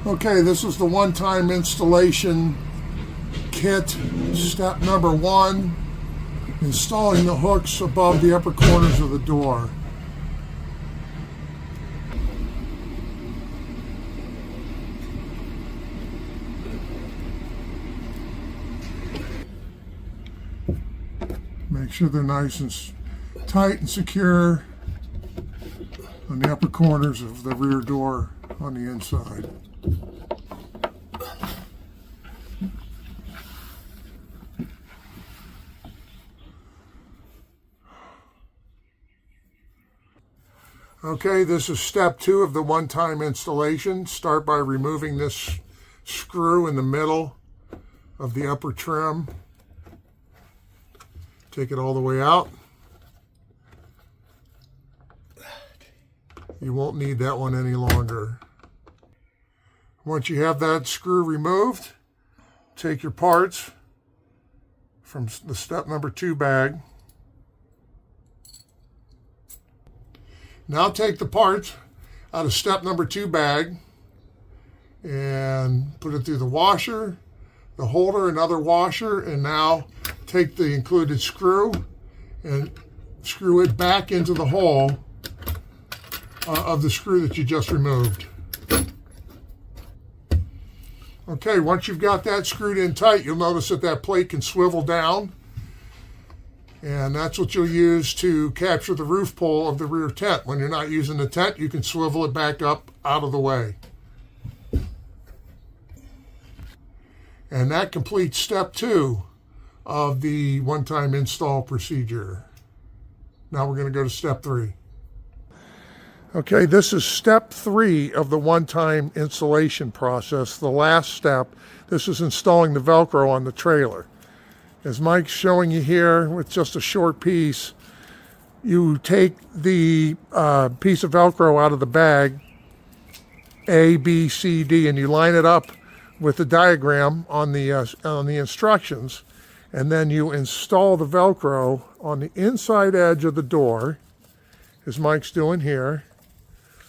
Okay, this is the one-time installation kit, step number 1, installing the hooks above the upper corners of the door. Make sure they're nice and tight and secure on the upper corners of the rear door on the inside. Okay, this is step 2 of the one-time installation. Start by removing this screw in the middle of the upper trim. Take it all the way out. You won't need that one any longer. Once you have that screw removed, take your parts from the step number 2 bag. Now take the parts out of step number 2 bag and put it through the washer, the holder, another washer, and now take the included screw and screw it back into the hole of the screw that you just removed. Okay, once you've got that screwed in tight, you'll notice that that plate can swivel down, and that's what you'll use to capture the roof pole of the rear tent. When you're not using the tent, you can swivel it back up out of the way. And that completes step 2 of the one-time install procedure. Now we're going to go to step 3. Okay, this is step 3 of the one-time installation process, the last step. This is installing the Velcro on the trailer. As Mike's showing you here with just a short piece, you take the piece of Velcro out of the bag, A, B, C, D, and you line it up with the diagram on the instructions, and then you install the Velcro on the inside edge of the door, as Mike's doing here,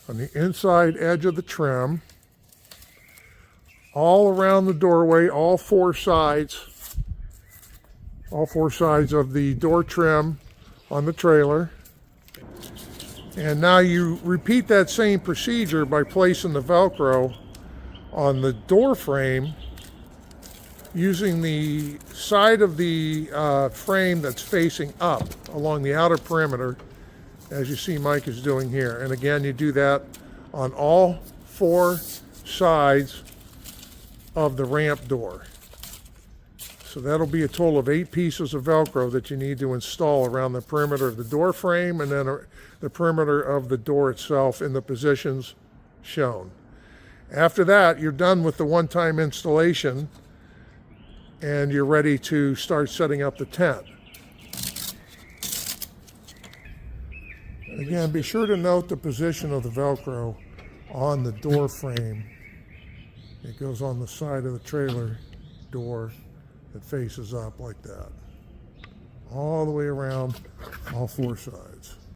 on the inside edge of the trim, all around the doorway, all four sides of the door trim on the trailer. And now you repeat that same procedure by placing the Velcro on the door frame using the side of the frame that's facing up along the outer perimeter, as you see Mike is doing here. And again, you do that on all 4 sides of the ramp door. So that'll be a total of 8 pieces of Velcro that you need to install around the perimeter of the door frame and then the perimeter of the door itself in the positions shown. After that, you're done with the one-time installation and you're ready to start setting up the tent. Again, be sure to note the position of the Velcro on the door frame. It goes on the side of the trailer door that faces up like that, all the way around all 4 sides.